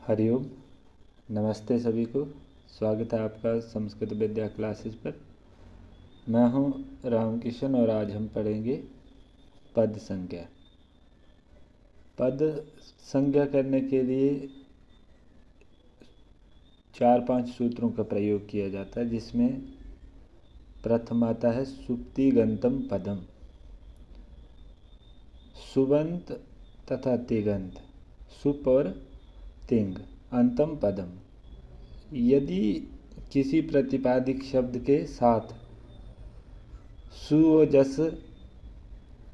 हरिओम। नमस्ते सभी को। स्वागत है आपका संस्कृत विद्या क्लासेस पर। मैं हूं रामकिशन और आज हम पढ़ेंगे पद संज्ञा। पद संज्ञा करने के लिए 4-5 सूत्रों का प्रयोग किया जाता है, जिसमें प्रथम आता है सुप्तिगंतम पदम। सुबंत तथा तिगंत, सुप और तिंग, अंतम पदम। यदि किसी प्रतिपादिक शब्द के साथ सु और जस,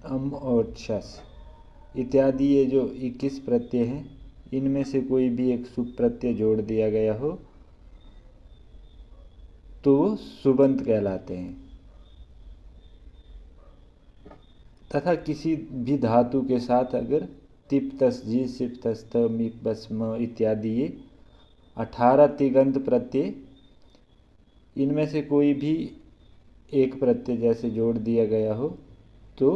अम और शस इत्यादि ये जो 21 प्रत्यय हैं, इनमें से कोई भी एक सुप प्रत्यय जोड़ दिया गया हो तो वो सुबंत कहलाते हैं। तथा किसी भी धातु के साथ अगर तिप तस जी सिप तस त मिप बस म इत्यादि ये 18 तिगंत प्रत्यय, इनमें से कोई भी एक प्रत्यय जैसे जोड़ दिया गया हो तो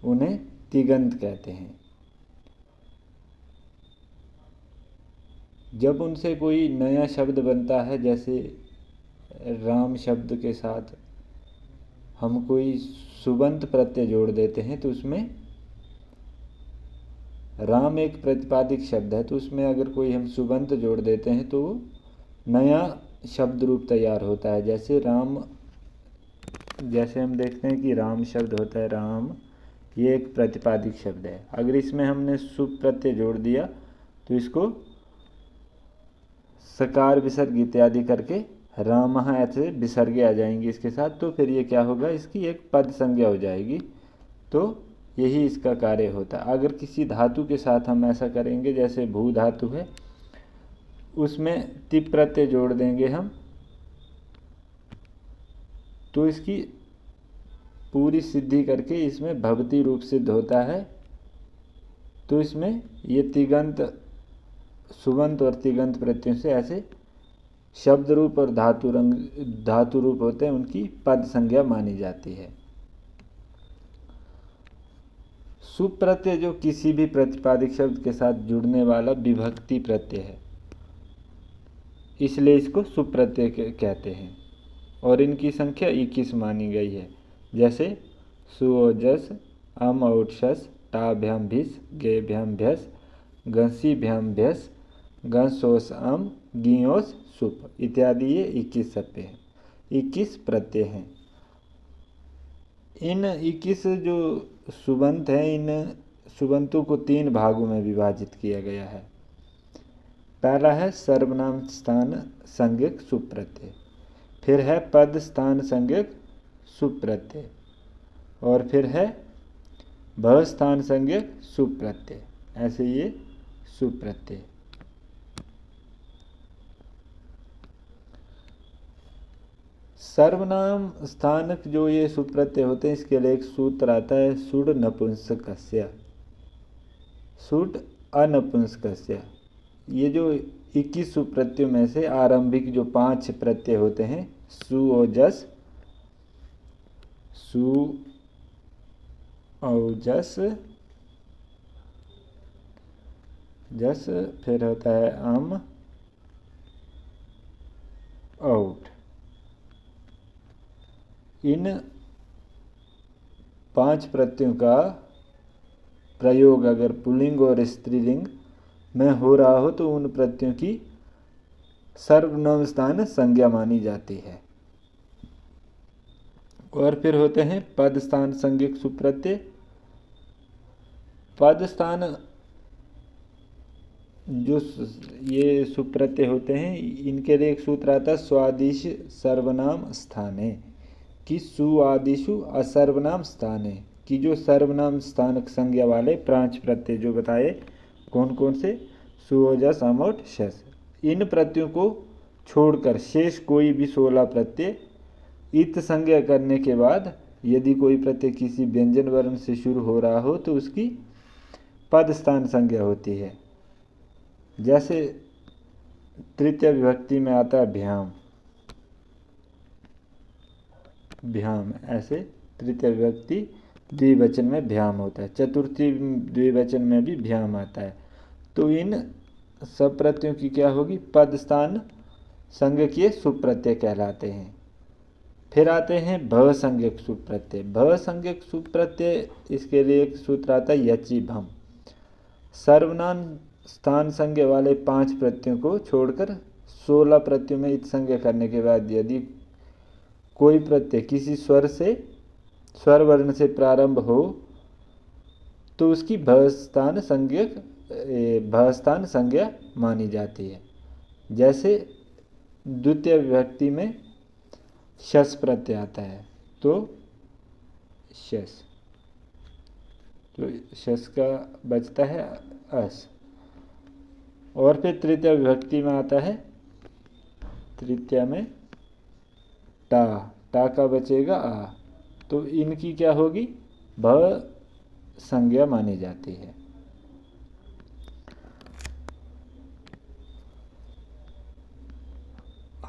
उन्हें तिगंत कहते हैं। जब उनसे कोई नया शब्द बनता है, जैसे राम शब्द के साथ हम कोई सुबंत प्रत्यय जोड़ देते हैं, तो उसमें राम एक प्रतिपादिक शब्द है, तो उसमें अगर कोई हम सुबंत जोड़ देते हैं तो नया शब्द रूप तैयार होता है। जैसे राम, जैसे हम देखते हैं कि राम शब्द होता है, राम ये एक प्रतिपादिक शब्द है। अगर इसमें हमने सुप प्रत्यय जोड़ दिया तो इसको सकार विसर्ग इत्यादि करके रामः ऐसे विसर्गे आ जाएंगे इसके साथ, तो फिर ये क्या होगा, इसकी एक पद संज्ञा हो जाएगी। तो यही इसका कार्य होता है। अगर किसी धातु के साथ हम ऐसा करेंगे, जैसे भू धातु है, उसमें तिप प्रत्यय जोड़ देंगे हम, तो इसकी पूरी सिद्धि करके इसमें भवती रूप सिद्ध होता है। तो इसमें ये तिगंत, सुबंत और तिगंत प्रत्ययों से ऐसे शब्द रूप और धातु रूप होते हैं, उनकी पद संज्ञा मानी जाती है। सुप प्रत्यय जो किसी भी प्रतिपादिक शब्द के साथ जुड़ने वाला विभक्ति प्रत्यय है, इसलिए इसको सुप प्रत्यय कहते हैं। और इनकी संख्या 21 मानी गई है। जैसे सुओजस, अम औक्षस, टाभ्याम भिस, गेभ्याम भ्यस, गंसीभ्याम भ्यस, गंसोस अम, गियोस सुप इत्यादि ये 21 शब्द हैं, 21 प्रत्यय हैं। इन 21 जो सुबंत हैं, इन सुबंतों को 3 भागों में विभाजित किया गया है। पहला है सर्वनाम स्थान संज्ञक सुप प्रत्यय, फिर है पद स्थान संज्ञक सुप प्रत्यय, और फिर है भ स्थान संज्ञक सुप प्रत्यय। ऐसे ये सुप प्रत्यय। सर्वनाम स्थानक जो ये सुप प्रत्यय होते हैं, इसके लिए एक सूत्र आता है, सुड नपुंसकस्य, सुड अनपुंसकस्य। ये जो 21 सुप प्रत्ययों में से आरंभिक जो 5 प्रत्यय होते हैं, सु और जस, सु और जस, जस, फिर होता है अम, औट। इन 5 प्रत्ययों का प्रयोग अगर पुल्लिंग और स्त्रीलिंग में हो रहा हो तो उन प्रत्ययों की सर्वनाम स्थान संज्ञा मानी जाती है। और फिर होते हैं पद स्थान संज्ञक सुप प्रत्यय। पद स्थान जो ये सुप प्रत्यय होते हैं, इनके लिए एक सूत्र आता है, स्वादिश सर्वनाम स्थाने, कि सुआदिशु असर्वनाम स्थाने, कि जो सर्वनाम स्थानक संज्ञा वाले 5 प्रत्यय जो बताए, कौन कौन से, सुओजस, अमोट, शस, इन प्रत्ययों को छोड़कर शेष कोई भी 16 प्रत्यय इत संज्ञा करने के बाद यदि कोई प्रत्यय किसी व्यंजन वर्ण से शुरू हो रहा हो तो उसकी पद स्थान संज्ञा होती है। जैसे तृतीय विभक्ति में आता है भ्याम, भ्याम, ऐसे तृतीय विभक्ति द्विवचन में भ्याम होता है। चतुर्थी द्विवचन में भी भ्याम आता है। तो इन सब प्रत्ययों की क्या होगी, पद स्थान संज्ञकीय सुप्रत्यय कहलाते हैं। फिर आते हैं भ संज्ञक सुप्रत्यय। भ संज्ञक सुप्रत्यय, इसके लिए एक सूत्र आता है यचि भम। सर्वनाम स्थान संज्ञा वाले 5 प्रत्ययों को छोड़कर 16 प्रत्ययों में इत संज्ञा करने के बाद यदि कोई प्रत्यय किसी स्वर वर्ण से प्रारंभ हो तो उसकी भ स्थान संज्ञा मानी जाती है। जैसे द्वितीय विभक्ति में शस प्रत्यय आता है तो शस, तो शस का बचता है अस। और फिर तृतीय विभक्ति में आता है, तृतीय में टा का बचेगा आ, तो इनकी क्या होगी, भ संज्ञा मानी जाती है।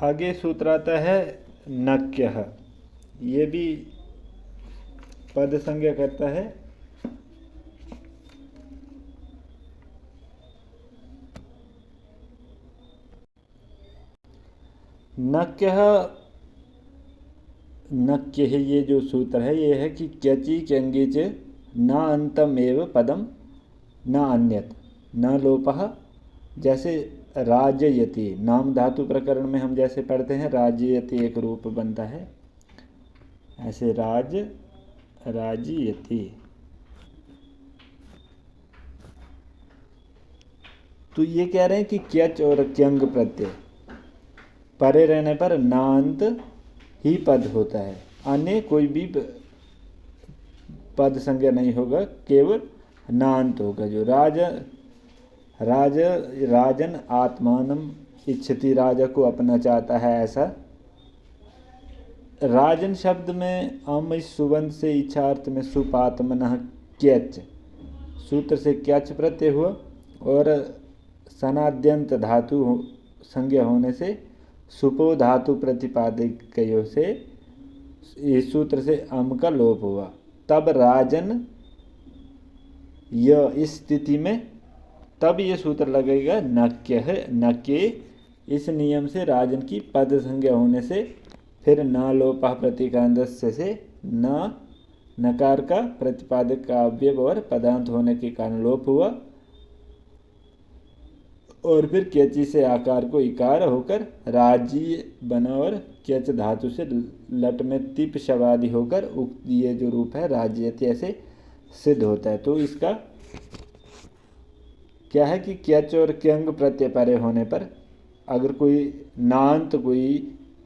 आगे सूत्र आता है नक्यः। ये भी पद संज्ञा करता है। नक्य है, ये जो सूत्र है ये है कि क्यचि क्यंगे च न अंतम एव पदम न अन्यत न लोपः। जैसे राजयति, नाम धातु प्रकरण में हम जैसे पढ़ते हैं राजयति एक रूप बनता है, ऐसे राजयति। तो ये कह रहे हैं कि क्यच और क्यंग प्रत्यय परे रहने पर नांत ही पद होता है, अन्य कोई भी पद संज्ञा नहीं होगा, केवल नांत होगा। जो राजन आत्मानम इच्छति, राजा को अपना चाहता है, ऐसा। राजन शब्द में अम सुबंध से इच्छार्थ में सुपात्मनः क्यच सूत्र से क्यच प्रत्यय हुआ, और सनाद्यंत धातु संज्ञा होने से सुपो धातु प्रतिपादक से इस सूत्र से अम का लोप हुआ। तब राजन इस स्थिति में तब ये सूत्र लगेगा नक्य है, नक्य। इस नियम से राजन की पद संज्ञा होने से फिर न लोपः प्रतीकांतस्य से न नकार का प्रतिपादक का अव्यय और पदांत होने के कारण लोप हुआ, और फिर क्यचि से आकार को इकार होकर राजी बना, और क्यच धातु से लट में तिप शवादि होकर उक्त ये जो रूप है राज्यति ऐसे सिद्ध होता है। तो इसका क्या है कि क्यच और क्यंग प्रत्यय परे होने पर अगर कोई नांत कोई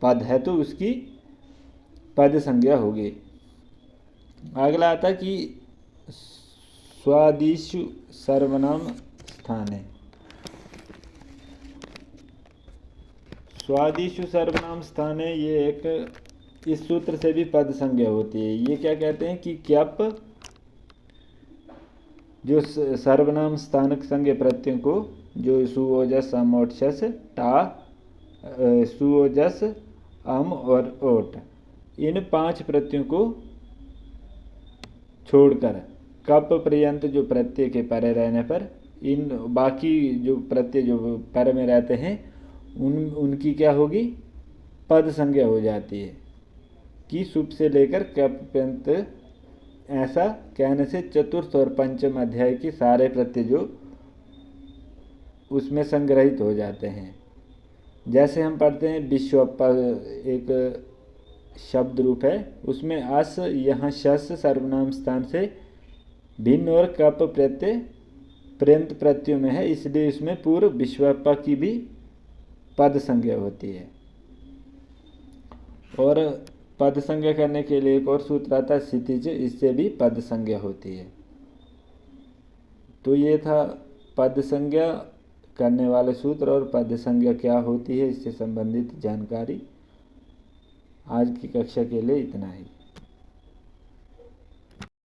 पद है तो उसकी पद संज्ञा होगी। अगला आता कि स्वादिषु सर्वनाम स्थाने। स्वादिषु सर्वनाम स्थाने, ये एक इस सूत्र से भी पद संज्ञा होती है। ये क्या कहते हैं कि क्यप जो सर्वनाम स्थानक संज्ञा प्रत्ययों को, जो सुओजस अम और शस टा, सुओजस अम और ओट, इन 5 प्रत्ययों को छोड़कर कप पर्यंत जो प्रत्यय के परे रहने पर इन बाकी जो प्रत्यय जो पर में रहते हैं उनकी क्या होगी, पद संज्ञा हो जाती है। कि सुप से लेकर कप पर्यंत, ऐसा कहने से चतुर्थ और पंचम अध्याय के सारे प्रत्यय जो उसमें संग्रहित हो जाते हैं। जैसे हम पढ़ते हैं विश्वप्पा एक शब्द रूप है, उसमें अस यहाँ शस सर्वनाम स्थान से भिन्न और कप प्रत्यय पर्यंत प्रत्ययों में है, इसलिए इसमें पूर्व विश्वप्पा की भी पद संज्ञा होती है। और पद संज्ञा करने के लिए एक और सूत्र आता है क्षितिज, इससे भी पद संज्ञा होती है। तो ये था पद संज्ञा करने वाले सूत्र और पद संज्ञा क्या होती है इससे संबंधित जानकारी। आज की कक्षा के लिए इतना ही।